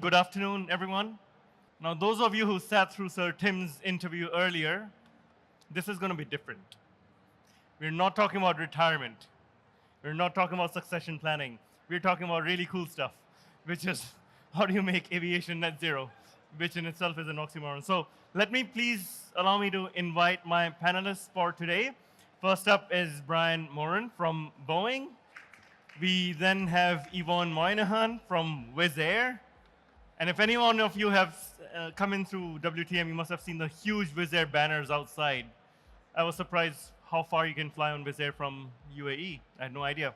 Good afternoon, everyone. Now, those of you who sat through Sir Tim's interview earlier, this is going to be different. We're not talking about retirement. We're not talking about succession planning. We're talking about really cool stuff, which is how do you make aviation net zero, which in itself is an oxymoron. So let me please allow me to invite my panelists for today. First up is Brian Moran from Boeing. We then have Yvonne Moynihan from Wizz Air. And if any one of you have come in through WTM, you must have seen the huge Wizz Air banners outside. I was surprised how far you can fly on Wizz Air from UAE. I had no idea.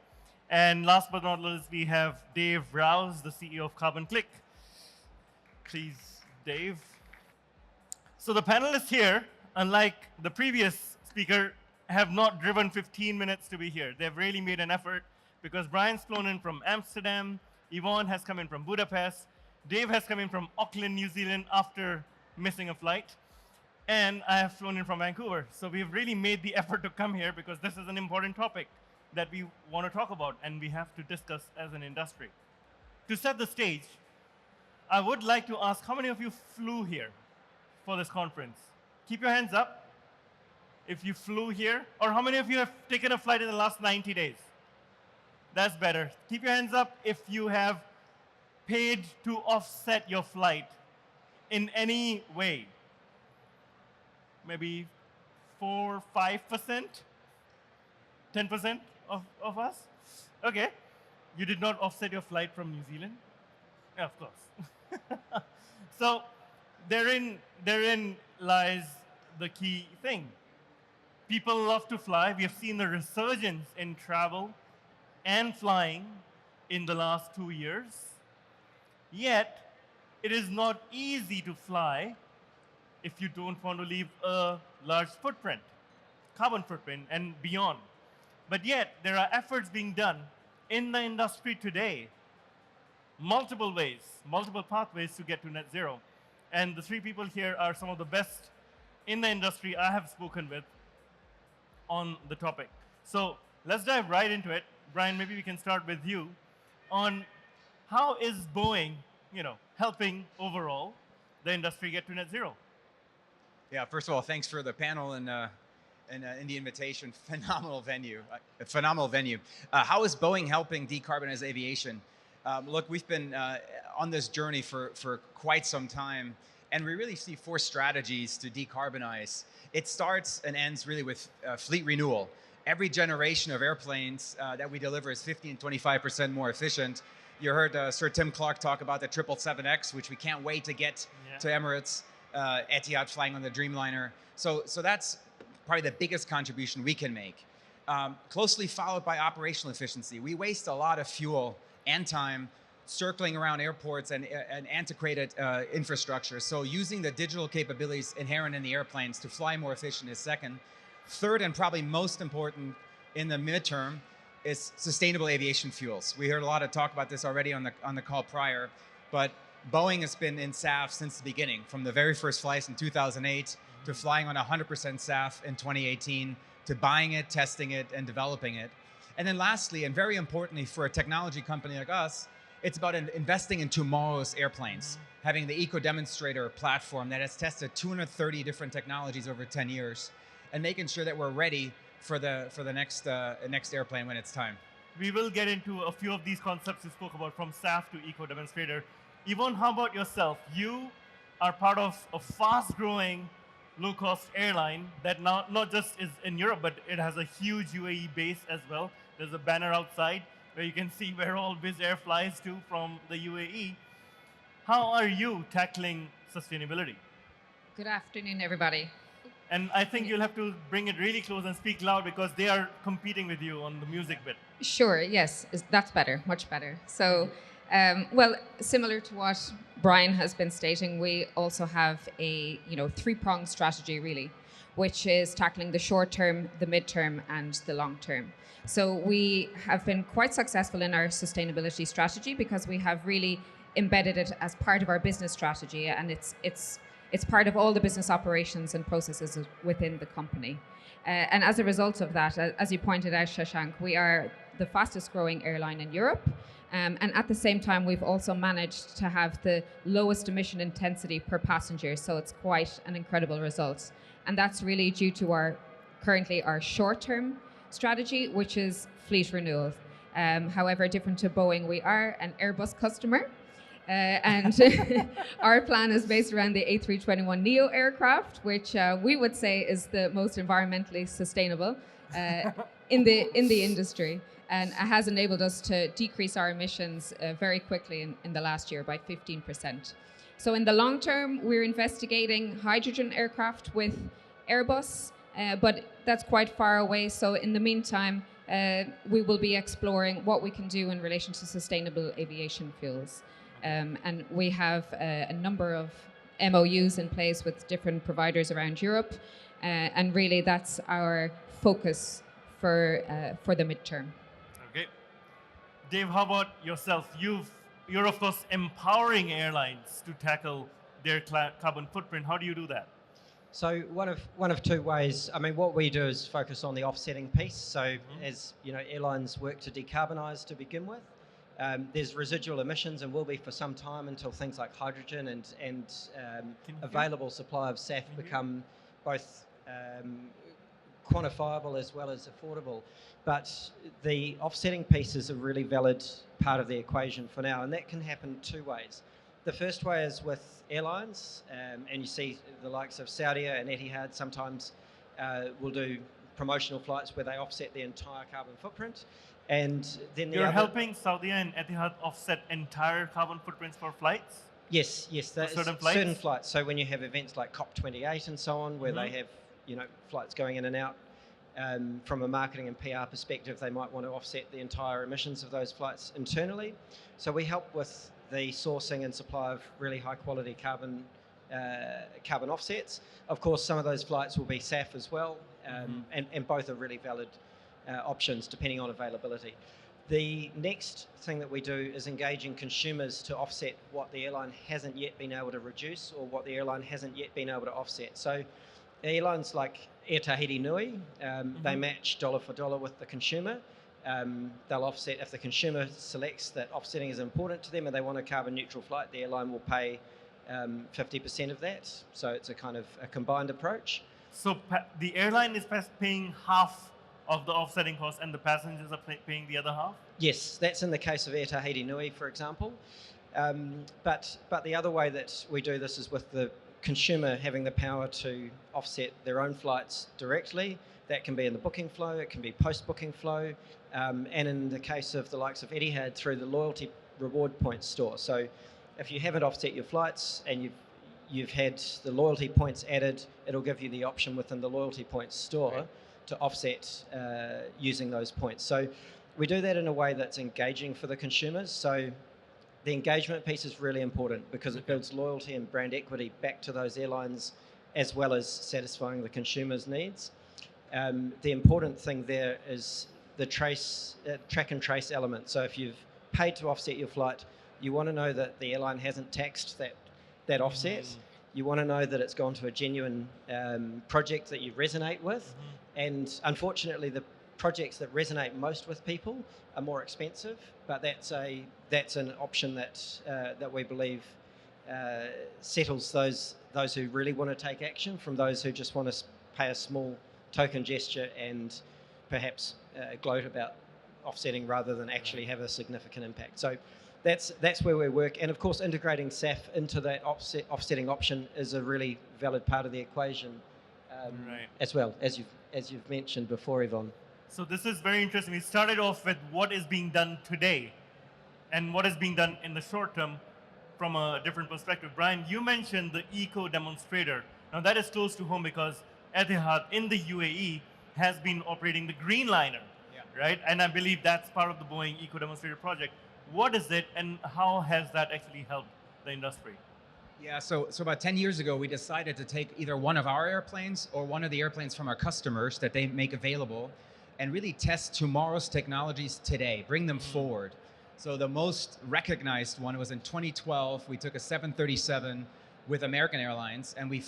And last but not least, we have Dave Rouse, the CEO of Carbon Click. Please, Dave. So the panelists here, unlike the previous speaker, have not driven 15 minutes to be here. They've really made an effort because Brian's flown in from Amsterdam, Yvonne has come in from Budapest, Dave has come in from Auckland, New Zealand after missing a flight, and I have flown in from Vancouver. So we've really made the effort to come here because this is an important topic that we want to talk about and we have to discuss as an industry. To set the stage, I would like to ask how many of you flew here for this conference? Keep your hands up if you flew here, or how many of you have taken a flight in the last 90 days? That's better. Keep your hands up if you have paid to offset your flight in any way. Maybe 4, 5%? 10% of us? Okay. You did not offset your flight from New Zealand? Yeah, of course. So therein lies the key thing. People love to fly. We have seen the resurgence in travel and flying in the last 2 years. Yet, it is not easy to fly if you don't want to leave a large footprint, carbon footprint and beyond. But yet, there are efforts being done in the industry today, multiple ways, multiple pathways to get to net zero. And the three people here are some of the best in the industry I have spoken with on the topic. So let's dive right into it. Brian, maybe we can start with you on how is Boeing, helping overall the industry get to net zero? Yeah, first of all, thanks for the panel and the invitation. Phenomenal venue. How is Boeing helping decarbonize aviation? Look, we've been on this journey for quite some time, and we really see 4 strategies to decarbonize. It starts and ends really with fleet renewal. Every generation of airplanes that we deliver is 50 and 25% more efficient. You heard Sir Tim Clark talk about the 777X, which we can't wait to get to Emirates, Etihad flying on the Dreamliner. So that's probably the biggest contribution we can make. Closely followed by operational efficiency. We waste a lot of fuel and time circling around airports and antiquated infrastructure. So using the digital capabilities inherent in the airplanes to fly more efficient is second. Third, and probably most important in the midterm, is sustainable aviation fuels. We heard a lot of talk about this already on the call prior, but Boeing has been in SAF since the beginning, from the very first flights in 2008 to flying on 100% SAF in 2018, to buying it, testing it, and developing it. And then lastly, and very importantly for a technology company like us, it's about investing in tomorrow's airplanes, having the EcoDemonstrator platform that has tested 230 different technologies over 10 years, and making sure that we're ready for the next airplane when it's time. We will get into a few of these concepts you spoke about, from SAF to EcoDemonstrator. Yvonne, how about yourself? You are part of a fast-growing, low-cost airline that not just is in Europe, but it has a huge UAE base as well. There's a banner outside where you can see where all Wizz Air flies to from the UAE. How are you tackling sustainability? Good afternoon, everybody. And I think you'll have to bring it really close and speak loud because they are competing with you on the music bit. Sure, yes, that's better, much better. So, well, similar to what Brian has been stating, we also have a 3-pronged strategy really, which is tackling the short term, the midterm, and the long term. So we have been quite successful in our sustainability strategy because we have really embedded it as part of our business strategy, and it's part of all the business operations and processes within the company. And as a result of that, as you pointed out, Shashank, we are the fastest growing airline in Europe. And at the same time, we've also managed to have the lowest emission intensity per passenger. So it's quite an incredible result. And that's really due to currently our short-term strategy, which is fleet renewal. However, different to Boeing, we are an Airbus customer. And our plan is based around the A321neo aircraft, which we would say is the most environmentally sustainable in the industry. And it has enabled us to decrease our emissions very quickly in the last year by 15%. So in the long term, we're investigating hydrogen aircraft with Airbus, but that's quite far away. So in the meantime, we will be exploring what we can do in relation to sustainable aviation fuels. And we have a number of MOUs in place with different providers around Europe. And really, that's our focus for the midterm. Okay. Dave, how about yourself? You're of course empowering airlines to tackle their carbon footprint. How do you do that? So one of two ways. I mean, what we do is focus on the offsetting piece. So as you know, airlines work to decarbonise to begin with. There's residual emissions and will be for some time until things like hydrogen and available supply of SAF become both quantifiable as well as affordable. But the offsetting piece is a really valid part of the equation for now, and that can happen two ways. The first way is with airlines, and you see the likes of Saudia and Etihad sometimes will do promotional flights where they offset the entire carbon footprint. And then You're helping Saudia and Etihad offset entire carbon footprints for flights? Yes, certain flights? Certain flights. So when you have events like COP28 and so on, where they have flights going in and out, from a marketing and PR perspective, they might want to offset the entire emissions of those flights internally. So we help with the sourcing and supply of really high quality carbon offsets. Of course, some of those flights will be SAF as well, and both are really valid options depending on availability. The next thing that we do is engaging consumers to offset what the airline hasn't yet been able to reduce or what the airline hasn't yet been able to offset. So airlines like Air Tahiti Nui, they match dollar for dollar with the consumer. They'll offset if the consumer selects that offsetting is important to them and they want a carbon neutral flight, the airline will pay 50% of that. So it's a kind of a combined approach. So the airline is paying half of the offsetting cost and the passengers are paying the other half? Yes, that's in the case of Air Tahiti Nui, for example. But the other way that we do this is with the consumer having the power to offset their own flights directly. That can be in the booking flow, it can be post-booking flow, and in the case of the likes of Etihad, through the loyalty reward points store. So if you haven't offset your flights and you've had the loyalty points added, it'll give you the option within the loyalty points store to offset using those points. So we do that in a way that's engaging for the consumers. So the engagement piece is really important because it builds loyalty and brand equity back to those airlines as well as satisfying the consumer's needs. The important thing there is the track and trace element. So if you've paid to offset your flight, you want to know that the airline hasn't taxed that offset. You want to know that it's gone to a genuine project that you resonate with. And unfortunately, the projects that resonate most with people are more expensive, but that's an option that we believe settles those who really want to take action from those who just want to pay a small token gesture and perhaps gloat about offsetting rather than actually have a significant impact. So that's where we work, and of course integrating SAF into that offsetting option is a really valid part of the equation, as well as you've mentioned before, Yvonne. So this is very interesting. We started off with what is being done today and what is being done in the short term from a different perspective. Brian, you mentioned the EcoDemonstrator. Now that is close to home because Etihad in the UAE has been operating the Greenliner, right? And I believe that's part of the Boeing EcoDemonstrator project. What is it and how has that actually helped the industry? Yeah, so about 10 years ago, we decided to take either one of our airplanes or one of the airplanes from our customers that they make available and really test tomorrow's technologies today, bring them forward. So the most recognized one was in 2012. We took a 737 with American Airlines and we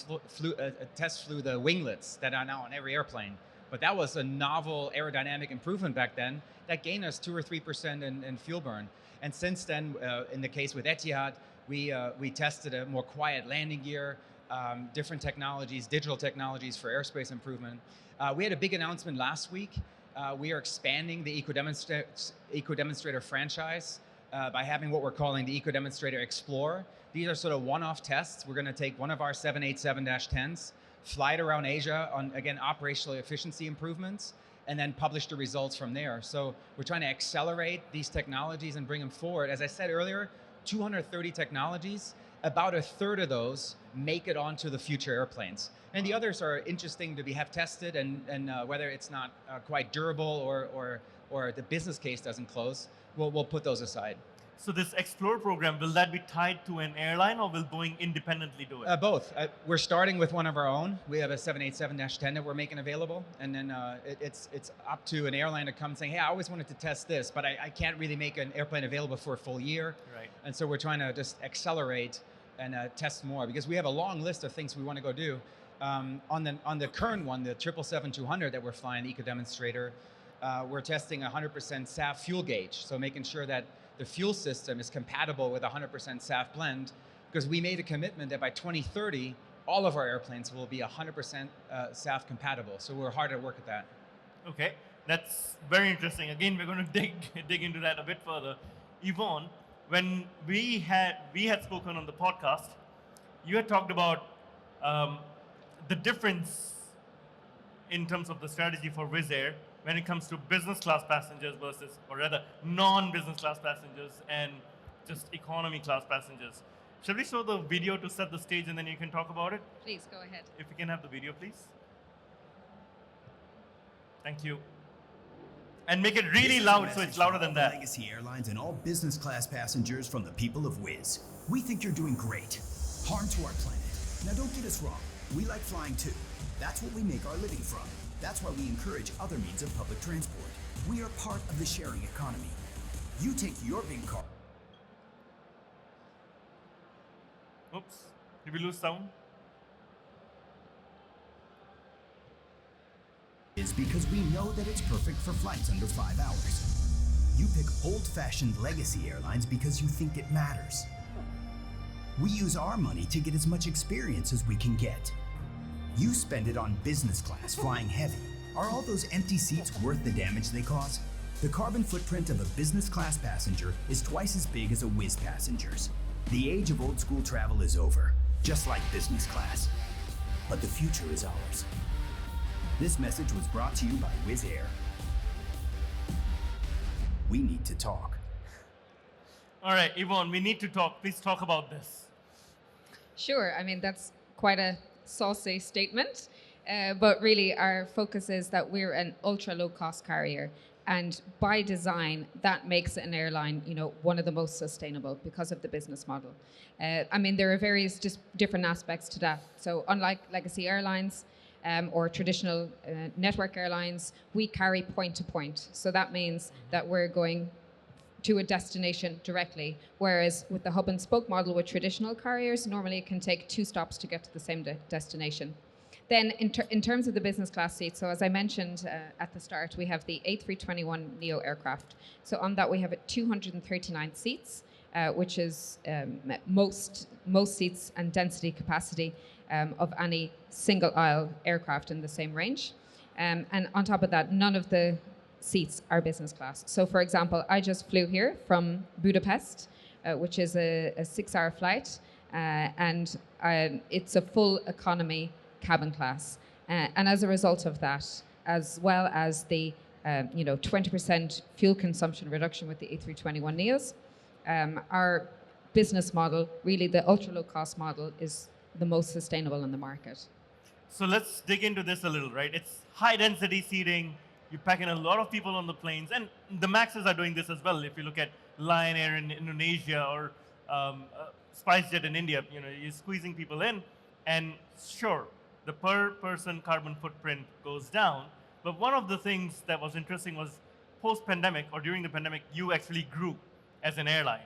test flew the winglets that are now on every airplane. But that was a novel aerodynamic improvement back then that gained us 2 or 3% in fuel burn. And since then, in the case with Etihad, we tested a more quiet landing gear, different technologies, digital technologies for airspace improvement. We had a big announcement last week. We are expanding the EcoDemonstrator franchise by having what we're calling the EcoDemonstrator Explorer. These are sort of one-off tests. We're going to take one of our 787-10s, fly it around Asia on, again, operational efficiency improvements, and then publish the results from there. So we're trying to accelerate these technologies and bring them forward. As I said earlier, 230 technologies, about a third of those make it onto the future airplanes. And the others are interesting to have tested, and whether it's not quite durable or the business case doesn't close, we'll put those aside. So this Explore program, will that be tied to an airline, or will Boeing independently do it? Both. We're starting with one of our own. We have a 787-10 that we're making available, and then it's up to an airline to come saying, hey, I always wanted to test this, but I can't really make an airplane available for a full year. Right. And so we're trying to just accelerate and test more, because we have a long list of things we want to go do. On the current one, the 777-200 that we're flying, the EcoDemonstrator, we're testing 100% SAF fuel gauge, so making sure that the fuel system is compatible with 100% SAF blend, because we made a commitment that by 2030, all of our airplanes will be 100% SAF compatible. So we're hard at work at that. Okay, that's very interesting. Again, we're going to dig into that a bit further. Yvonne, when we had spoken on the podcast, you had talked about the difference in terms of the strategy for Wizz Air when it comes to business class passengers versus, or rather, non-business class passengers and just economy class passengers. Shall we show the video to set the stage, and then you can talk about it? Please, go ahead. If we can have the video, please. Thank you. And make it really loud, so it's louder than that. Legacy Airlines and all business class passengers from the people of Wizz. We think you're doing great. Harm to our planet. Now don't get us wrong. We like flying too. That's what we make our living from. That's why we encourage other means of public transport. We are part of the sharing economy. You take your big car. Oops, did we lose sound? Is because we know that it's perfect for flights under 5 hours. You pick old-fashioned legacy airlines because you think it matters. We use our money to get as much experience as we can get. You spend it on business class flying heavy. Are all those empty seats worth the damage they cause? The carbon footprint of a business class passenger is twice as big as a Wizz passenger's. The age of old school travel is over, just like business class. But the future is ours. This message was brought to you by Wizz Air. We need to talk. All right, Yvonne, we need to talk. Please talk about this. Sure. I mean, that's quite a saucy statement, but really our focus is that we're an ultra low cost carrier, and by design that makes an airline, one of the most sustainable because of the business model. I mean, there are various just different aspects to that. So unlike legacy airlines or traditional network airlines, we carry point to point. So that means that we're going to a destination directly, whereas with the hub and spoke model with traditional carriers, normally it can take 2 stops to get to the same destination. Then in terms of the business class seats, so as I mentioned at the start, we have the A321neo aircraft. So on that we have 239 seats, which is most seats and density capacity of any single aisle aircraft in the same range. And on top of that, none of the seats are business class. So for example, I just flew here from Budapest, which is a 6-hour flight, and it's a full economy cabin class. And as a result of that, as well as the 20% fuel consumption reduction with the A321neos, our business model, really the ultra low cost model, is the most sustainable in the market. So let's dig into this a little, right? It's high density seating. You pack in a lot of people on the planes, and the Maxes are doing this as well. If you look at Lion Air in Indonesia or SpiceJet in India, you're squeezing people in, and sure, the per person carbon footprint goes down. But one of the things that was interesting was post-pandemic or during the pandemic, you actually grew as an airline.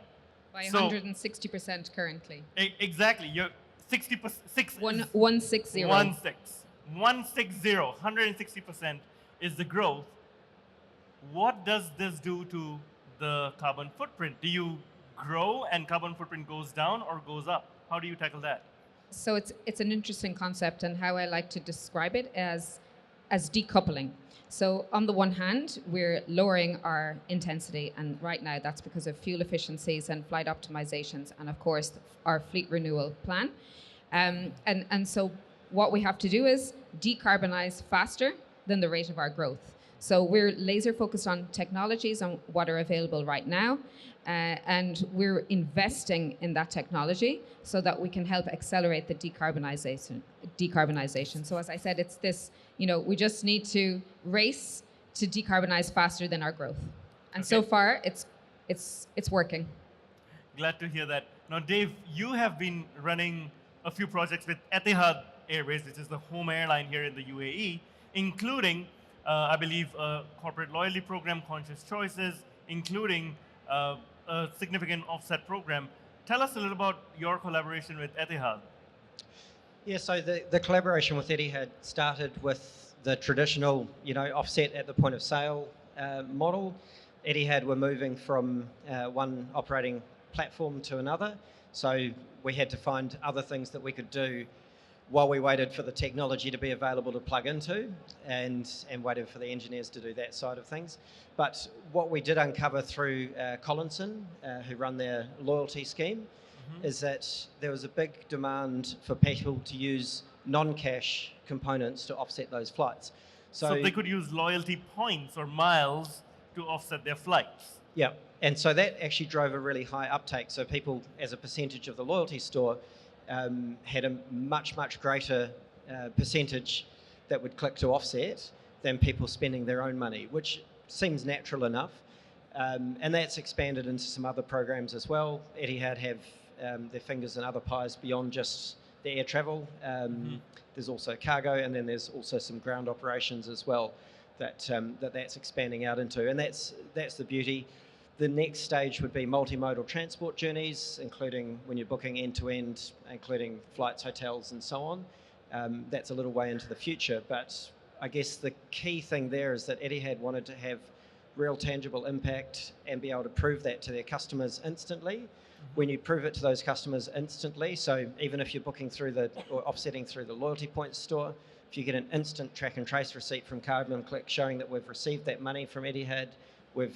By 160% currently. Exactly. You're 60%. 160. 160%. is the growth. What does this do to the carbon footprint? Do you grow and carbon footprint goes down or goes up? How do you tackle that? So it's an interesting concept, and how I like to describe it as decoupling. So on the one hand, we're lowering our intensity, and right now that's because of fuel efficiencies and flight optimizations, and of course our fleet renewal plan. And so what we have to do is decarbonize faster than the rate of our growth. So we're laser focused on technologies and what are available right now, and we're investing in that technology so that we can help accelerate the decarbonization. So as I said, it's this, we just need to race to decarbonize faster than our growth. And so far, it's working. Glad to hear that. Now, Dave, you have been running a few projects with Etihad Airways, which is the home airline here in the UAE, including, I believe, a corporate loyalty program, Conscious Choices, including a significant offset program. Tell us a little about your collaboration with Etihad. Yeah, so the collaboration with Etihad started with the traditional, offset at the point of sale model. Etihad were moving from one operating platform to another, so we had to find other things that we could do while we waited for the technology to be available to plug into and waited for the engineers to do that side of things. But what we did uncover through Collinson, who run their loyalty scheme, is that there was a big demand for people to use non-cash components to offset those flights. So they could use loyalty points or miles to offset their flights. Yeah, and so that actually drove a really high uptake. So people, as a percentage of the loyalty store, had a much, much greater percentage that would click to offset than people spending their own money, which seems natural enough. And that's expanded into some other programs as well. Etihad have their fingers in other pies beyond just the air travel. There's also cargo, and then there's also some ground operations as well that's expanding out into. And that's the beauty. The next stage would be multimodal transport journeys, including when you're booking end-to-end, including flights, hotels, and so on. That's a little way into the future, but I guess the key thing there is that Etihad wanted to have real tangible impact and be able to prove that to their customers instantly. When you prove it to those customers instantly, so even if you're booking or offsetting through the loyalty points store, if you get an instant track and trace receipt from Carbon Click showing that we've received that money from Etihad, we've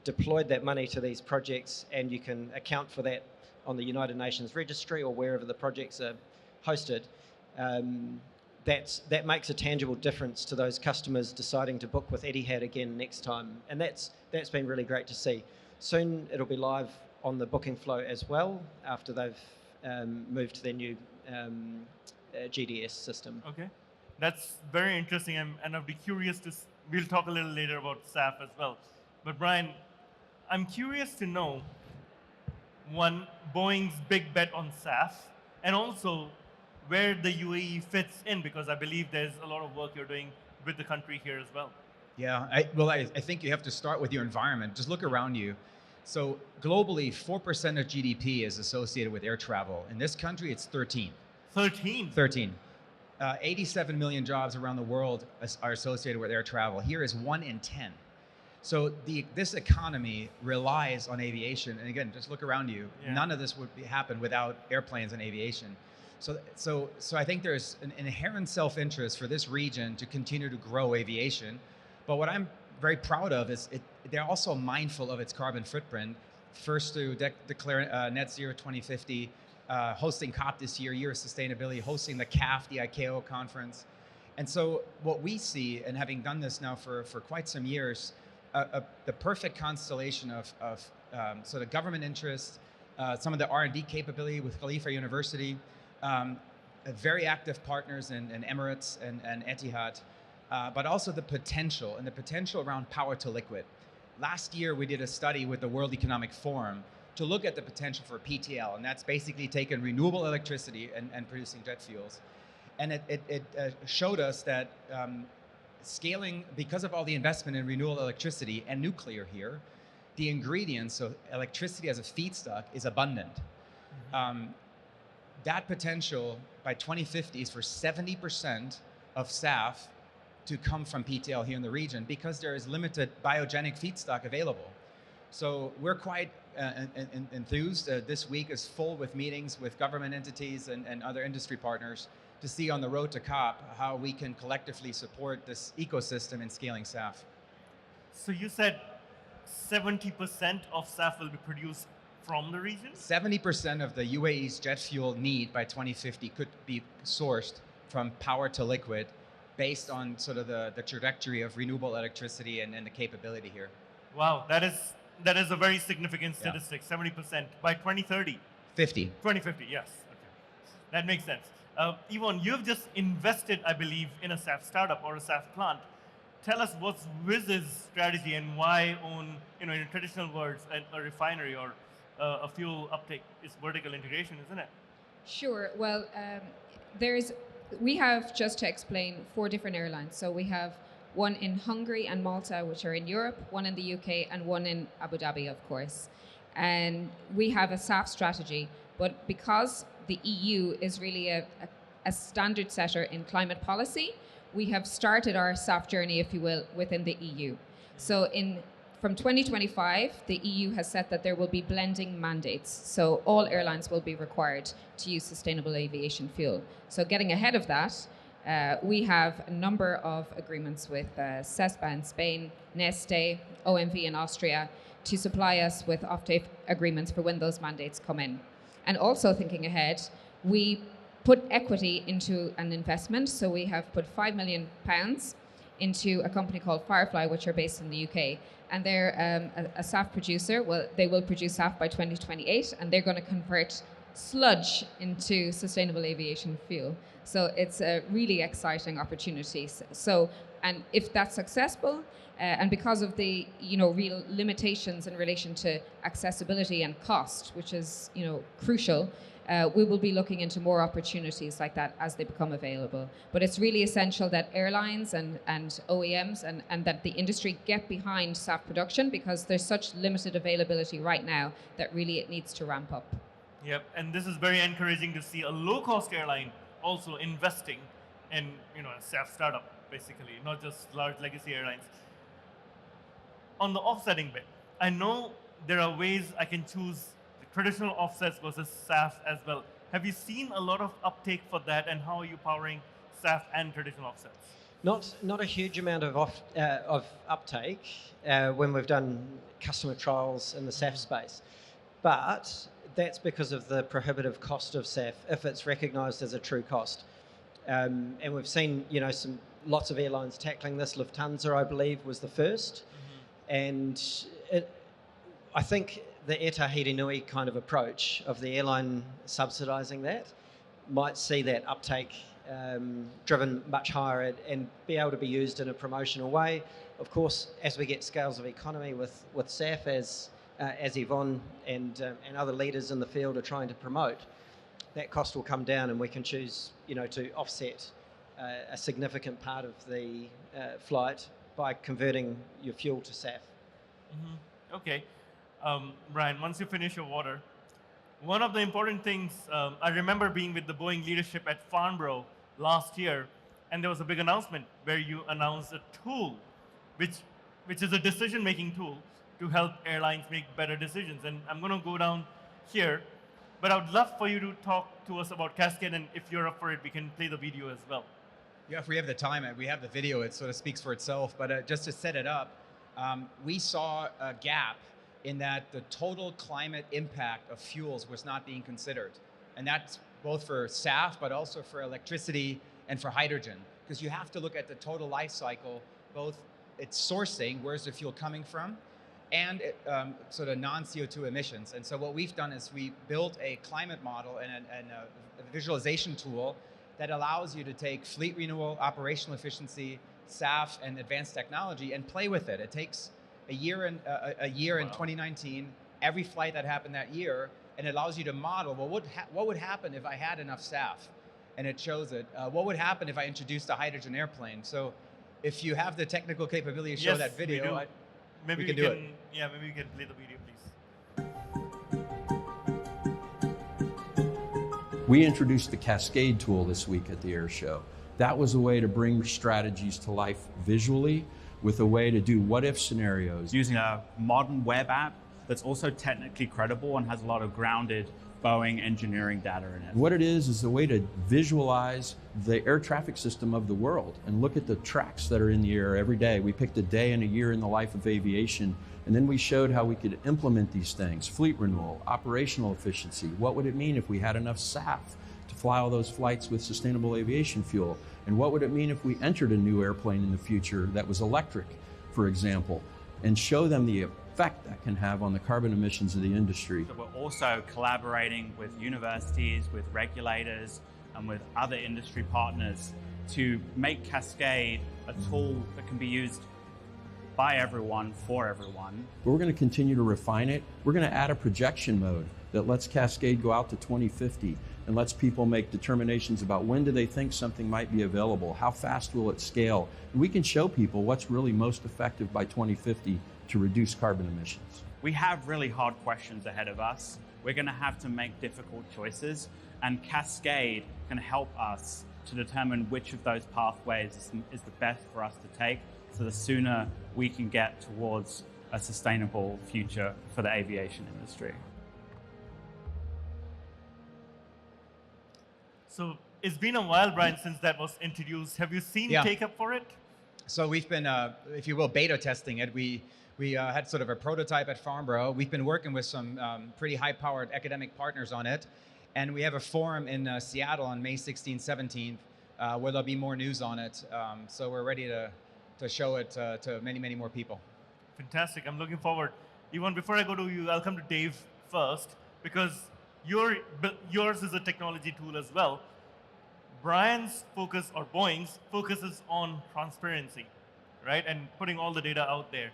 deployed that money to these projects, and you can account for that on the United Nations registry or wherever the projects are hosted, that makes a tangible difference to those customers deciding to book with Etihad again next time. And that's been really great to see. Soon it'll be live on the booking flow as well after they've moved to their new GDS system. Okay, that's very interesting, and I'll be curious we'll talk a little later about SAF as well. But Brian, I'm curious to know, one, Boeing's big bet on SAF, and also where the UAE fits in, because I believe there's a lot of work you're doing with the country here as well. Yeah, I think you have to start with your environment. Just look around you. So globally, 4% of GDP is associated with air travel. In this country, it's 13. 13? 13. 87 million jobs around the world are associated with air travel. Here is 1 in 10. So this economy relies on aviation. And again, just look around you. Yeah. None of this would happen without airplanes and aviation. So I think there's an inherent self-interest for this region to continue to grow aviation. But what I'm very proud of is they're also mindful of its carbon footprint. First to declare net zero 2050, hosting COP this year of sustainability, hosting the CAF, the ICAO conference. And so what we see, and having done this now for quite some years, the perfect constellation of sort of government interest, some of the R&D capability with Khalifa University, very active partners in Emirates and Etihad, but also the potential around power to liquid. Last year, we did a study with the World Economic Forum to look at the potential for PTL, and that's basically taking renewable electricity and producing jet fuels. And it showed us that scaling, because of all the investment in renewable electricity and nuclear here, the ingredients, so electricity as a feedstock, is abundant. That potential by 2050 is for 70% of SAF to come from PTL here in the region because there is limited biogenic feedstock available. So we're quite enthused. This week is full with meetings with government entities and other industry partners to see on the road to COP how we can collectively support this ecosystem in scaling SAF. So you said 70% of SAF will be produced from the region? 70% of the UAE's jet fuel need by 2050 could be sourced from power to liquid based on sort of the trajectory of renewable electricity and the capability here. Wow, that is a very significant statistic, 70% by 2030. 50. 2050, yes. Okay. That makes sense. Yvonne, you've just invested, I believe, in a SAF startup or a SAF plant. Tell us what's Wizz's strategy and why own, in traditional words, a refinery or a fuel uptake is vertical integration, isn't it? Sure. Well, we have, just to explain, 4 different airlines. So we have one in Hungary and Malta, which are in Europe, one in the UK, and one in Abu Dhabi, of course. And we have a SAF strategy, but because the EU is really a standard setter in climate policy, we have started our SAF journey, if you will, within the EU. So from 2025, the EU has set that there will be blending mandates. So all airlines will be required to use sustainable aviation fuel. So getting ahead of that, we have a number of agreements with CESPA in Spain, Neste, OMV in Austria, to supply us with offtake agreements for when those mandates come in. And also thinking ahead, we put equity into an investment. So we have put £5 million into a company called Firefly, which are based in the UK. And they're a SAF producer. Well, they will produce SAF by 2028, and they're going to convert sludge into sustainable aviation fuel. So it's a really exciting opportunity. So, and if that's successful, and because of the real limitations in relation to accessibility and cost, which is crucial, we will be looking into more opportunities like that as they become available. But it's really essential that airlines and OEMs and that the industry get behind SAF production, because there's such limited availability right now that really it needs to ramp up. Yep, and this is very encouraging to see a low-cost airline also investing in a SAF startup, basically, not just large legacy airlines. On the offsetting bit, I know there are ways I can choose the traditional offsets versus SAF as well. Have you seen a lot of uptake for that, and how are you powering SAF and traditional offsets? Not a huge amount of uptake when we've done customer trials in the SAF space, but that's because of the prohibitive cost of SAF if it's recognised as a true cost. And we've seen lots of airlines tackling this. Lufthansa, I believe, was the first. And I think the Etihad Airways kind of approach of the airline subsidising that might see that uptake driven much higher and be able to be used in a promotional way. Of course, as we get scales of economy with SAF, as Yvonne and other leaders in the field are trying to promote, that cost will come down, and we can choose to offset a significant part of the flight by converting your fuel to SAF. Mm-hmm. Okay. Brian, once you finish your water, one of the important things, I remember being with the Boeing leadership at Farnborough last year, and there was a big announcement where you announced a tool, which is a decision-making tool to help airlines make better decisions. And I'm going to go down here, but I would love for you to talk to us about Cascade, and if you're up for it, we can play the video as well. Yeah, if we have the time, we have the video, it sort of speaks for itself. But just to set it up, we saw a gap in that the total climate impact of fuels was not being considered. And that's both for SAF, but also for electricity and for hydrogen. Because you have to look at the total life cycle, both its sourcing, where's the fuel coming from, and sort of non-CO2 emissions. And so what we've done is we built a climate model and a visualization tool that allows you to take fleet renewal, operational efficiency, SAF, and advanced technology and play with it. It takes a year in 2019, every flight that happened that year, and it allows you to model, well, what would happen if I had enough SAF? And it shows it. What would happen if I introduced a hydrogen airplane? So if you have the technical capability to show that video, we can do it. Yeah, maybe we can play the video, please. We introduced the Cascade Tool this week at the air show. That was a way to bring strategies to life visually with a way to do what-if scenarios. Using a modern web app that's also technically credible and has a lot of grounded Boeing engineering data in it. What it is a way to visualize the air traffic system of the world and look at the tracks that are in the air every day. We picked a day and a year in the life of aviation, and then we showed how we could implement these things: fleet renewal, operational efficiency. What would it mean if we had enough SAF to fly all those flights with sustainable aviation fuel? And what would it mean if we entered a new airplane in the future that was electric, for example, and show them the effect that can have on the carbon emissions of the industry. So we're also collaborating with universities, with regulators, and with other industry partners to make Cascade a tool that can be used by everyone, for everyone. But we're going to continue to refine it. We're going to add a projection mode that lets Cascade go out to 2050 and lets people make determinations about when do they think something might be available, how fast will it scale. And we can show people what's really most effective by 2050 to reduce carbon emissions. We have really hard questions ahead of us. We're going to have to make difficult choices, and Cascade can help us to determine which of those pathways is the best for us to take, so the sooner we can get towards a sustainable future for the aviation industry. So it's been a while, Brian, since that was introduced. Have you seen take up for it? So we've been, if you will, beta testing it. We had sort of a prototype at Farnborough. We've been working with some pretty high-powered academic partners on it. And we have a forum in Seattle on May 16th, 17th, where there'll be more news on it. So we're ready to show it to many, many more people. Fantastic. I'm looking forward. Even before I go to you, I'll come to Dave first, because yours is a technology tool as well. Brian's focus, or Boeing's, focuses on transparency, right? And putting all the data out there.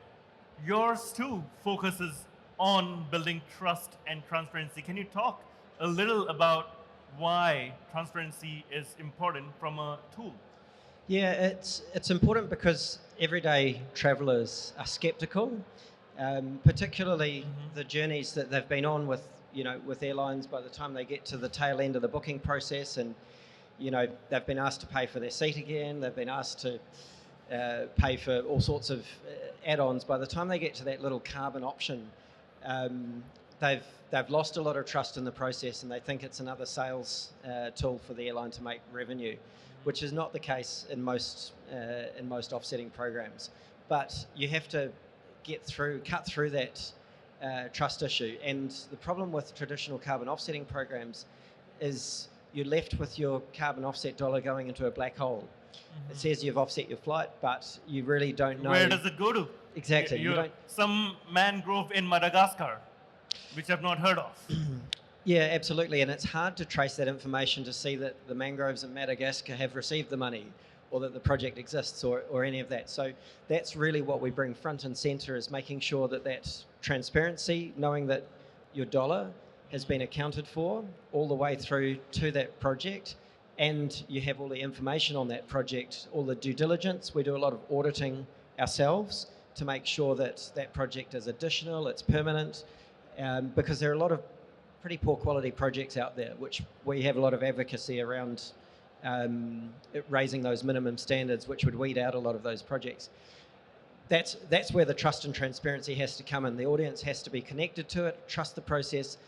Yours too focuses on building trust and transparency. Can you talk a little about why transparency is important from a tool? Yeah, it's important because everyday travelers are skeptical, particularly the journeys that they've been on with airlines. By the time they get to the tail end of the booking process, and they've been asked to pay for their seat again, they've been asked to pay for all sorts of add-ons. By the time they get to that little carbon option, they've lost a lot of trust in the process, and they think it's another sales tool for the airline to make revenue, which is not the case in most offsetting programs. But you have to cut through that trust issue. And the problem with traditional carbon offsetting programs is you're left with your carbon offset dollar going into a black hole. It says you've offset your flight, but you really don't know. Where does it go to? Exactly. Some mangrove in Madagascar, which I've not heard of. Yeah, absolutely. And it's hard to trace that information to see that the mangroves in Madagascar have received the money, or that the project exists, or any of that. So that's really what we bring front and center, is making sure that that's transparency, knowing that your dollar has been accounted for all the way through to that project, and you have all the information on that project, all the due diligence. We do a lot of auditing ourselves to make sure that that project is additional, it's permanent, because there are a lot of pretty poor quality projects out there, which we have a lot of advocacy around raising those minimum standards, which would weed out a lot of those projects. That's where the trust and transparency has to come in. The audience has to be connected to it, trust the process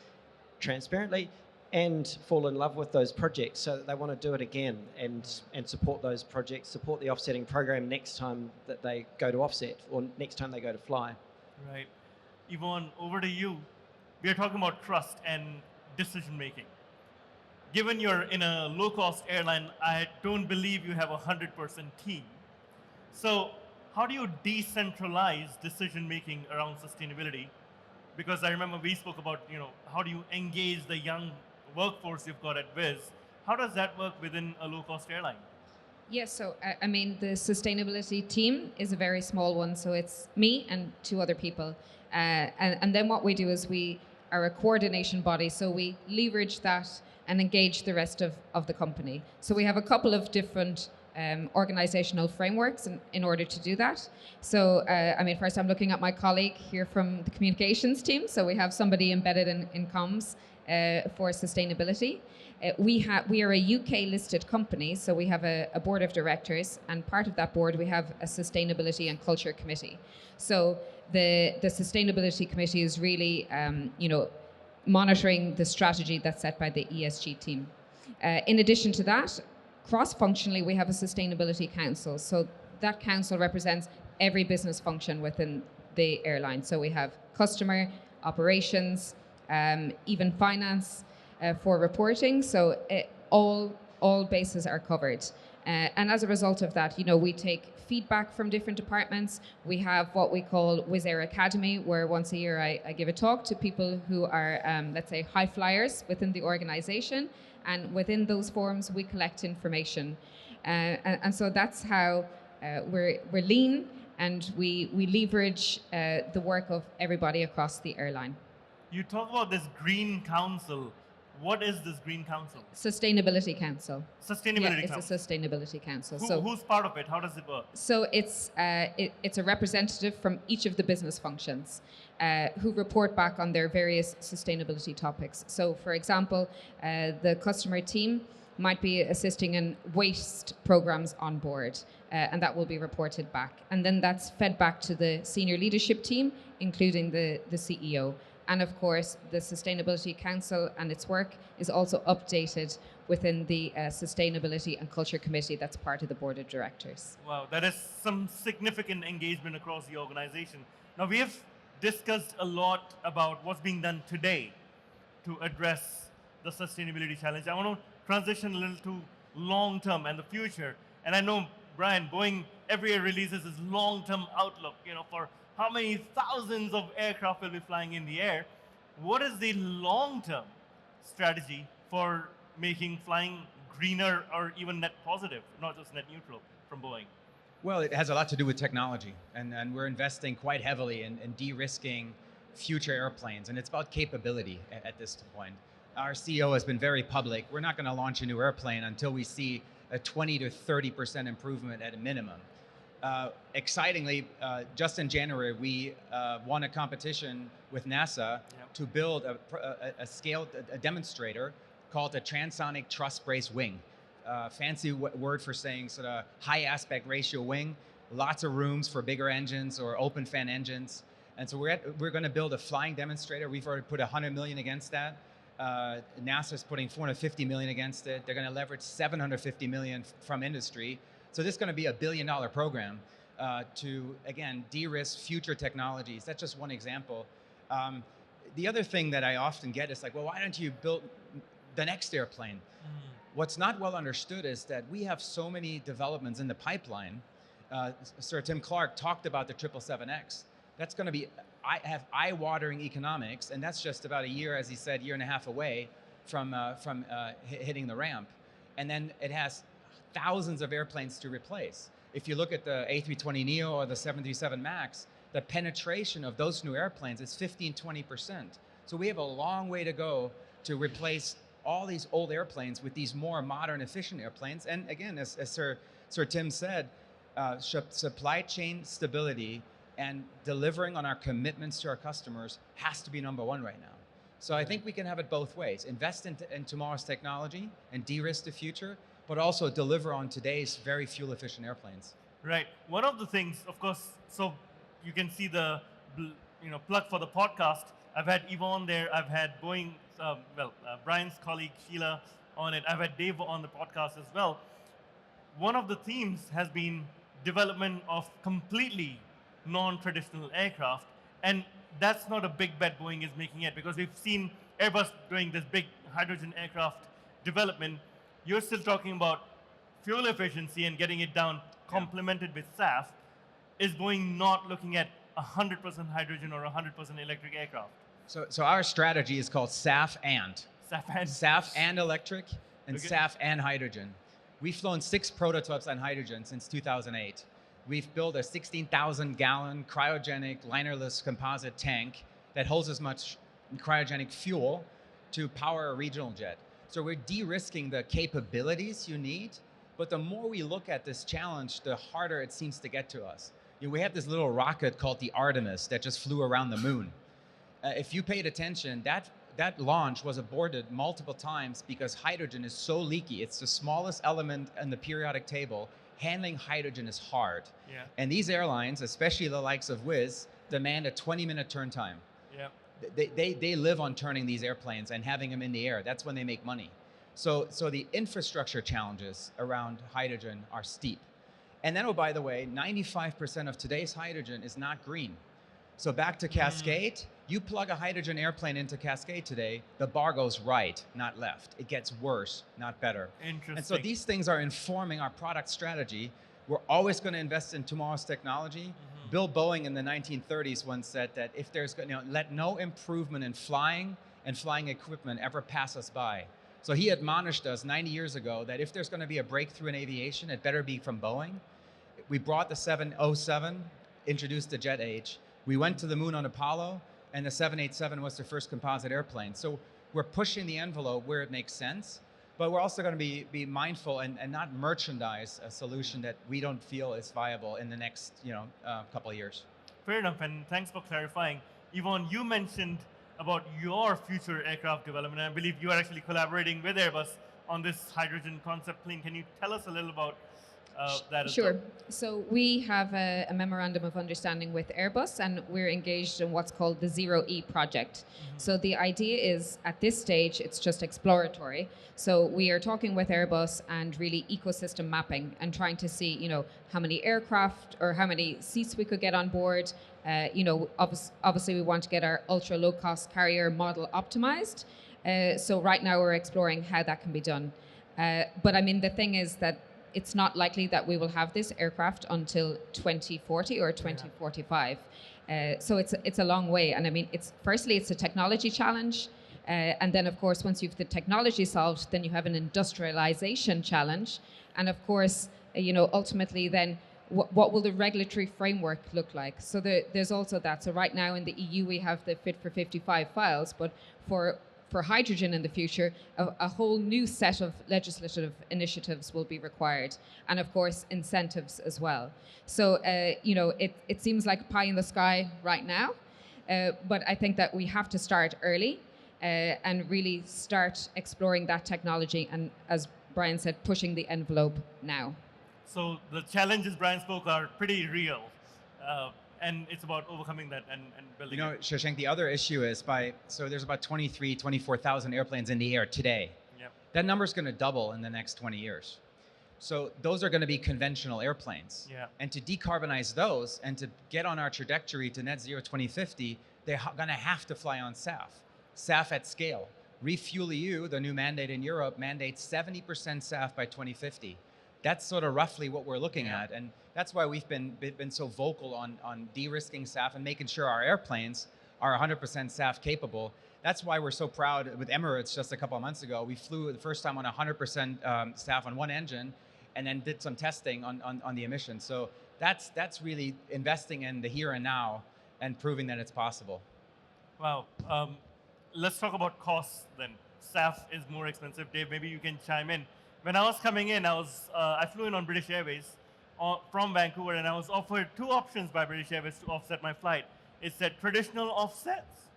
transparently, and fall in love with those projects so that they want to do it again and support those projects, support the offsetting program next time that they go to offset, or next time they go to fly. Right. Yvonne, over to you. We are talking about trust and decision making. Given you're in a low-cost airline, I don't believe you have a 100% team. So how do you decentralize decision making around sustainability? Because I remember we spoke about, how do you engage the young workforce you've got at Viz? How does that work within a low-cost airline? Yes, so the sustainability team is a very small one. So it's me and 2 other people. And then what we do is we are a coordination body. So we leverage that and engage the rest of the company. So we have a couple of different organizational frameworks in order to do that. So, first I'm looking at my colleague here from the communications team. So we have somebody embedded in comms for sustainability. We are a UK listed company, so we have a board of directors, and part of that board we have a sustainability and culture committee. So the sustainability committee is really, monitoring the strategy that's set by the ESG team. In addition to that, cross-functionally, we have a sustainability council. So that council represents every business function within the airline. So we have customer, operations, even finance for reporting. So all bases are covered. And as a result of that, we take feedback from different departments. We have what we call Wizz Air Academy, where once a year I give a talk to people who are, let's say, high flyers within the organization. And within those forums, we collect information. And so that's how we're lean, and we leverage the work of everybody across the airline. You talk about this Green Council. What is this Green Council? Sustainability Council. Sustainability Council. It's a sustainability council. Who's part of it? How does it work? So it's a representative from each of the business functions who report back on their various sustainability topics. So, for example, the customer team might be assisting in waste programs on board, and that will be reported back. And then that's fed back to the senior leadership team, including the CEO. And of course, the Sustainability Council and its work is also updated within the Sustainability and Culture Committee that's part of the Board of Directors. Wow, that is some significant engagement across the organization. Now, we have discussed a lot about what's being done today to address the sustainability challenge. I want to transition a little to long-term and the future. And I know, Brian, Boeing every year releases this long-term outlook, for how many thousands of aircraft will be flying in the air. What is the long-term strategy for making flying greener or even net positive, not just net neutral, from Boeing? Well, it has a lot to do with technology, and we're investing quite heavily in de-risking future airplanes, and it's about capability at this point. Our CEO has been very public. We're not going to launch a new airplane until we see a 20 to 30% improvement at a minimum. Excitingly, just in January, we won a competition with NASA to build a demonstrator called a transonic truss brace wing. Fancy word for saying sort of high aspect ratio wing, lots of rooms for bigger engines or open fan engines. And so we're going to build a flying demonstrator. We've already put $100 million against that. NASA's putting $450 million against it. They're going to leverage $750 million from industry. So this is going to be a $1 billion program to, again, de-risk future technologies. That's just one example. The other thing that I often get is like, well, why don't you build the next airplane? What's not well understood is that we have so many developments in the pipeline. Sir Tim Clark talked about the 777X. That's going to have eye-watering economics, and that's just about a year, as he said, year and a half away from hitting the ramp. And then it has thousands of airplanes to replace. If you look at the A320neo or the 737 MAX, the penetration of those new airplanes is 15-20%. So we have a long way to go to replace all these old airplanes with these more modern, efficient airplanes. And again, as Sir Tim said, supply chain stability and delivering on our commitments to our customers has to be number one right now. So I think we can have it both ways. Invest in tomorrow's technology and de-risk the future, but also deliver on today's very fuel-efficient airplanes. Right. One of the things, of course, so you can see the plug for the podcast. I've had Yvonne there. I've had Boeing, Brian's colleague Sheila on it. I've had Dave on the podcast as well. One of the themes has been development of completely non-traditional aircraft, and that's not a big bet Boeing is making yet, because we've seen Airbus doing this big hydrogen aircraft development. You're still talking about fuel efficiency and getting it down, complemented with SAF. Is Boeing not looking at 100% hydrogen or 100% electric aircraft? So our strategy is called SAF and. SAF and electric, and SAF and hydrogen. We've flown 6 prototypes on hydrogen since 2008. We've built a 16,000-gallon cryogenic linerless composite tank that holds as much cryogenic fuel to power a regional jet. So we're de-risking the capabilities you need, but the more we look at this challenge, the harder it seems to get to us. We have this little rocket called the Artemis that just flew around the moon. If you paid attention, that that launch was aborted multiple times because hydrogen is so leaky. It's the smallest element in the periodic table. Handling hydrogen is hard. Yeah. And these airlines, especially the likes of Wizz, demand a 20-minute turn time. Yeah. They live on turning these airplanes and having them in the air. That's when they make money. So the infrastructure challenges around hydrogen are steep. And then, oh, by the way, 95% of today's hydrogen is not green. So back to Cascade, you plug a hydrogen airplane into Cascade today, the bar goes right, not left. It gets worse, not better. Interesting. And so these things are informing our product strategy. We're always going to invest in tomorrow's technology. Bill Boeing in the 1930s once said that if there's, let no improvement in flying and flying equipment ever pass us by. So he admonished us 90 years ago that if there's going to be a breakthrough in aviation, it better be from Boeing. We brought the 707, introduced the jet age. We went to the moon on Apollo, and the 787 was the first composite airplane. So we're pushing the envelope where it makes sense, but we're also going to be mindful and not merchandise a solution that we don't feel is viable in the next couple of years. Fair enough, and thanks for clarifying. Yvonne, you mentioned about your future aircraft development, and I believe you are actually collaborating with Airbus on this hydrogen concept plane. Can you tell us a little about that as Sure. well? So we have a memorandum of understanding with Airbus, and we're engaged in what's called the Zero E project. So the idea is, at this stage, it's just exploratory. So we are talking with Airbus and really ecosystem mapping and trying to see, how many aircraft or how many seats we could get on board. Obviously we want to get our ultra low cost carrier model optimized. So right now we're exploring how that can be done. But I mean, the thing is that it's not likely that we will have this aircraft until 2040 or 2045. So it's a long way. And I mean, it's a technology challenge. And then, of course, once you've the technology solved, then you have an industrialization challenge. And of course, ultimately then, what will the regulatory framework look like? So there's also that. So right now in the EU, we have the Fit for 55 files, but for hydrogen in the future, a whole new set of legislative initiatives will be required, and of course incentives as well. So it seems like pie in the sky right now, but I think that we have to start early and really start exploring that technology, and as Brian said, pushing the envelope now. So the challenges Brian spoke are pretty real, and it's about overcoming that and building it. Shashank, the other issue is there's about 24,000 airplanes in the air today. Yep. That number is going to double in the next 20 years. So those are going to be conventional airplanes. Yeah. And to decarbonize those and to get on our trajectory to net zero 2050, they're going to have to fly on SAF. SAF at scale. RefuelEU, the new mandate in Europe, mandates 70% SAF by 2050. That's sort of roughly what we're looking at. And that's why we've been so vocal on de-risking SAF and making sure our airplanes are 100% SAF capable. That's why we're so proud with Emirates just a couple of months ago. We flew the first time on 100% SAF on one engine and then did some testing on the emissions. So that's really investing in the here and now and proving that it's possible. Wow. Let's talk about costs then. SAF is more expensive. Dave, maybe you can chime in. When I was coming in, I flew in on British Airways from Vancouver, and I was offered two options by British Airways to offset my flight. It said traditional offsets,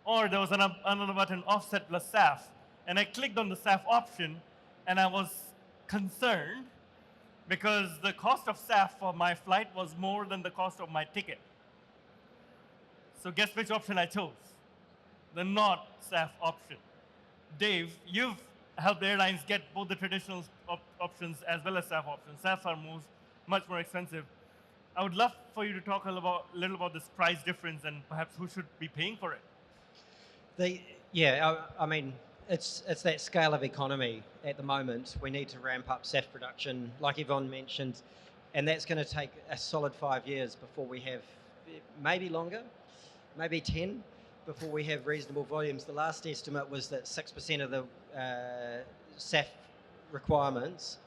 or there was another button, offset plus SAF. And I clicked on the SAF option, and I was concerned because the cost of SAF for my flight was more than the cost of my ticket. So guess which option I chose? The not SAF option. Dave, you've helped airlines get both the traditional options as well as SAF options. SAFs are much more expensive. I would love for you to talk a little about this price difference and perhaps who should be paying for it. I mean, it's that scale of economy at the moment. We need to ramp up SAF production, like Yvonne mentioned, and that's going to take a solid 5 years before we have, maybe longer, maybe 10, before we have reasonable volumes. The last estimate was that 6% of the SAF requirements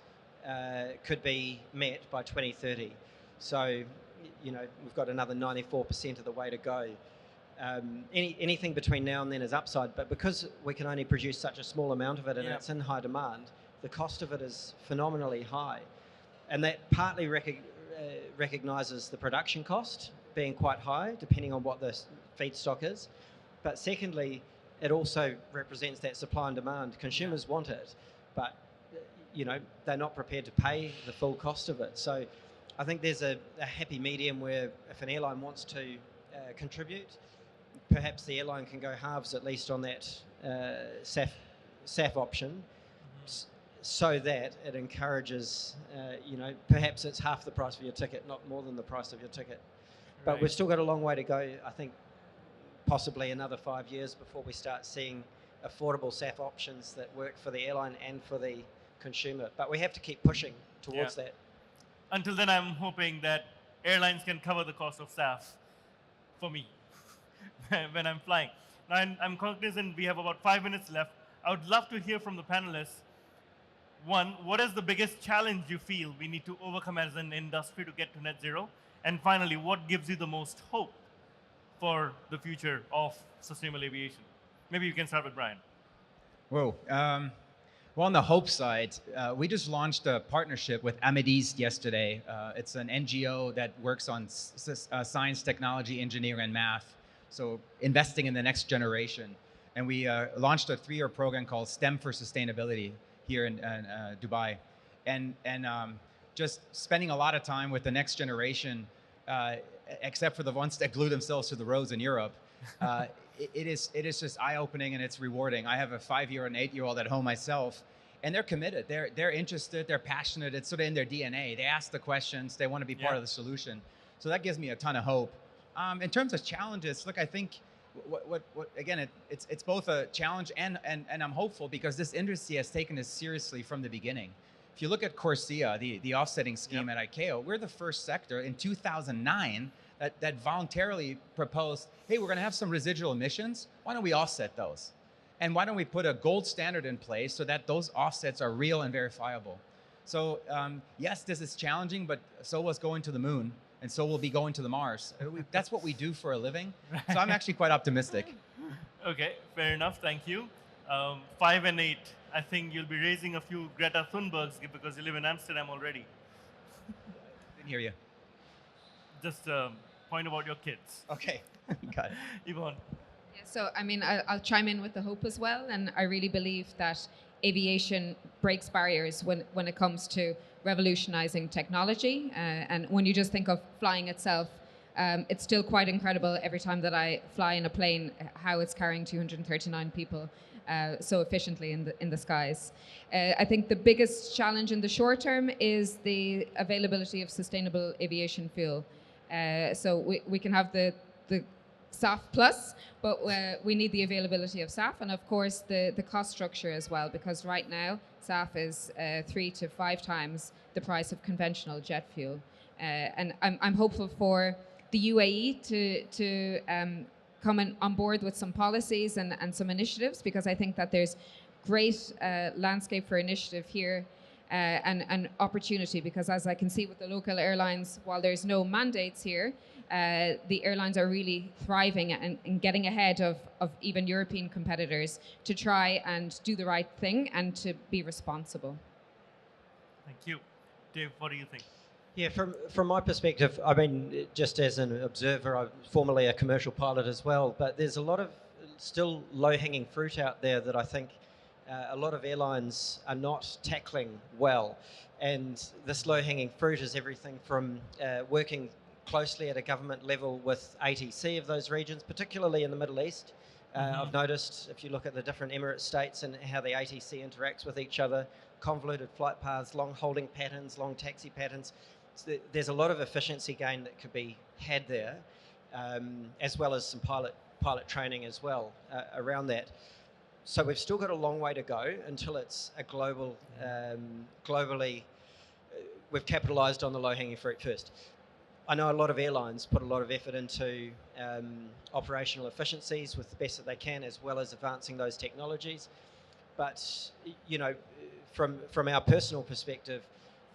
could be met by 2030. So, we've got another 94% of the way to go. Anything between now and then is upside, but because we can only produce such a small amount of it and it's in high demand, the cost of it is phenomenally high. And that partly recognises the production cost being quite high, depending on what the feedstock is. But secondly, it also represents that supply and demand. Consumers want it, but they're not prepared to pay the full cost of it. So I think there's a happy medium where if an airline wants to contribute, perhaps the airline can go halves at least on that SAF option, so that it encourages, perhaps it's half the price of your ticket, not more than the price of your ticket. But we've still got a long way to go. I think possibly another 5 years before we start seeing affordable SAF options that work for the airline and for the consumer. But we have to keep pushing towards that. Until then, I'm hoping that airlines can cover the cost of SAF for me when I'm flying. Now, I'm cognizant we have about 5 minutes left. I would love to hear from the panelists. One, what is the biggest challenge you feel we need to overcome as an industry to get to net zero? And finally, what gives you the most hope for the future of sustainable aviation? Maybe you can start with Brian. Whoa. Well, on the hope side, we just launched a partnership with Amadis yesterday. It's an NGO that works on science, technology, engineering, and math. So investing in the next generation. And we launched a 3-year program called STEM for Sustainability here in Dubai. And just spending a lot of time with the next generation, except for the ones that glue themselves to the roads in Europe. It is just eye-opening and it's rewarding. I have a 5-year and 8-year-old at home myself, and they're committed. They're interested. They're passionate. It's sort of in their DNA. They ask the questions. They want to be part of the solution. So that gives me a ton of hope. In terms of challenges, look, I think again, it's both a challenge and I'm hopeful because this industry has taken this seriously from the beginning. If you look at Corsia, the offsetting scheme at ICAO, we're the first sector in 2009 that voluntarily proposed, hey, we're going to have some residual emissions. Why don't we offset those? And why don't we put a gold standard in place so that those offsets are real and verifiable? So yes, this is challenging, but so was going to the moon, and so will be going to the Mars. That's what we do for a living. So I'm actually quite optimistic. Okay, fair enough. Thank you. 5 and 8. I think you'll be raising a few Greta Thunbergs because you live in Amsterdam already. Didn't hear you. Just point about your kids. Okay, got it. Yvonne. Yeah, so, I mean, I'll chime in with the hope as well. And I really believe that aviation breaks barriers when it comes to revolutionizing technology. And when you just think of flying itself, it's still quite incredible every time that I fly in a plane, how it's carrying 239 people so efficiently in the skies. I think the biggest challenge in the short term is the availability of sustainable aviation fuel. So we can have the SAF plus, but we need the availability of SAF and of course the cost structure as well, because right now SAF is 3 to 5 times the price of conventional jet fuel. And I'm hopeful for the UAE to come on board with some policies and some initiatives, because I think that there's great landscape for initiative here and opportunity, because as I can see with the local airlines, while there's no mandates here, the airlines are really thriving and getting ahead of even European competitors to try and do the right thing and to be responsible. Thank you. Dave, what do you think? Yeah, from my perspective, I mean, just as an observer, I'm formerly a commercial pilot as well, but there's a lot of still low-hanging fruit out there that I think a lot of airlines are not tackling well. And this low-hanging fruit is everything from working closely at a government level with ATC of those regions, particularly in the Middle East. I've noticed, if you look at the different Emirate states and how the ATC interacts with each other, convoluted flight paths, long holding patterns, long taxi patterns. So there's a lot of efficiency gain that could be had there, as well as some pilot training as well around that. So we've still got a long way to go until it's a globally, we've capitalised on the low-hanging fruit first. I know a lot of airlines put a lot of effort into operational efficiencies with the best that they can, as well as advancing those technologies. But, you know, from our personal perspective,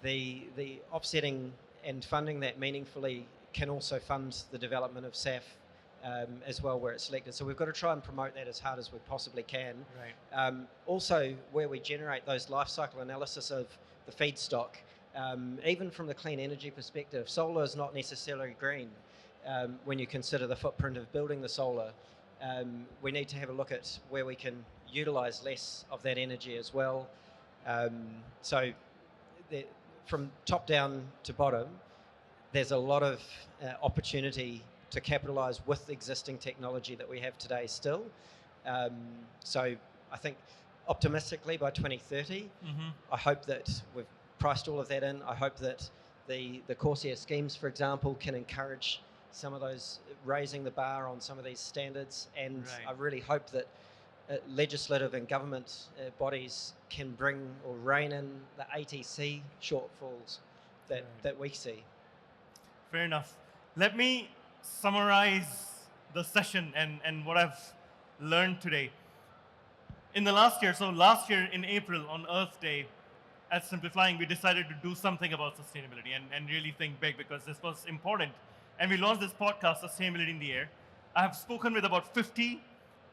the offsetting and funding that meaningfully can also fund the development of SAF as well, where it's selected. So we've got to try and promote that as hard as we possibly can. Right. Also, where we generate those life cycle analysis of the feedstock, even from the clean energy perspective, solar is not necessarily green when you consider the footprint of building the solar We need to have a look at where we can utilise less of that energy as well. So from top down to bottom, there's a lot of opportunity to capitalise with existing technology that we have today still. So I think optimistically by 2030, I hope that we've priced all of that in. I hope that the Corsair schemes, for example, can encourage some of those, raising the bar on some of these standards. And I really hope that legislative and government bodies can bring or rein in the ATC shortfalls that we see. Fair enough. Let me summarize the session and what I've learned today. In the last year, so last year in April on Earth Day at SimpliFlying, we decided to do something about sustainability and really think big because this was important. And we launched this podcast, Sustainability in the Air. I have spoken with about 50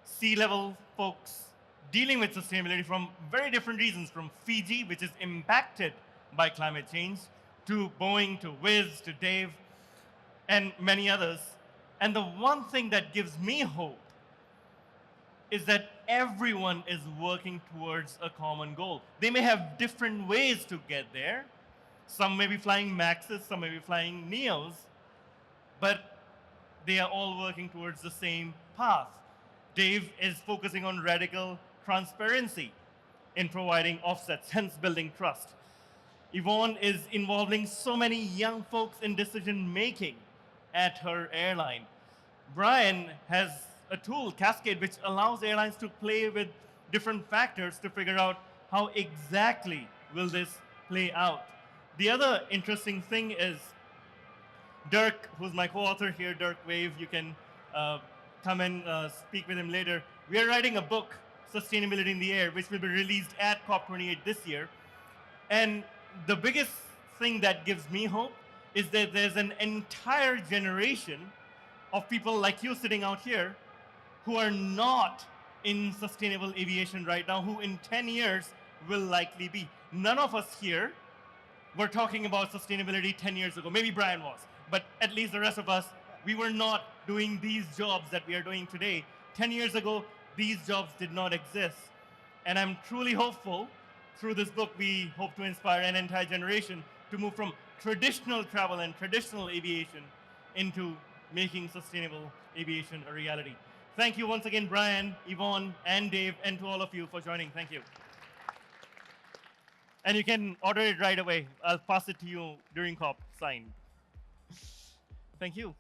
C-level folks dealing with sustainability from very different reasons, from Fiji, which is impacted by climate change, to Boeing, to Wiz, to Dave, and many others. And the one thing that gives me hope is that everyone is working towards a common goal. They may have different ways to get there. Some may be flying Maxes, some may be flying Neos, but they are all working towards the same path. Dave is focusing on radical transparency in providing offsets, hence building trust. Yvonne is involving so many young folks in decision making at her airline. Brian has a tool, Cascade, which allows airlines to play with different factors to figure out how exactly will this play out. The other interesting thing is Dirk, who's my co-author here, Dirk Wave, you can come and speak with him later. We are writing a book, Sustainability in the Air, which will be released at COP28 this year. And the biggest thing that gives me hope is that there's an entire generation of people like you sitting out here who are not in sustainable aviation right now, who in 10 years will likely be. None of us here were talking about sustainability 10 years ago. Maybe Brian was, but at least the rest of us, we were not doing these jobs that we are doing today. 10 years ago, these jobs did not exist. And I'm truly hopeful, through this book, we hope to inspire an entire generation to move from traditional travel and traditional aviation into making sustainable aviation a reality. Thank you once again, Brian, Yvonne, and Dave, and to all of you for joining. Thank you. And you can order it right away. I'll pass it to you during COP, signed. Thank you.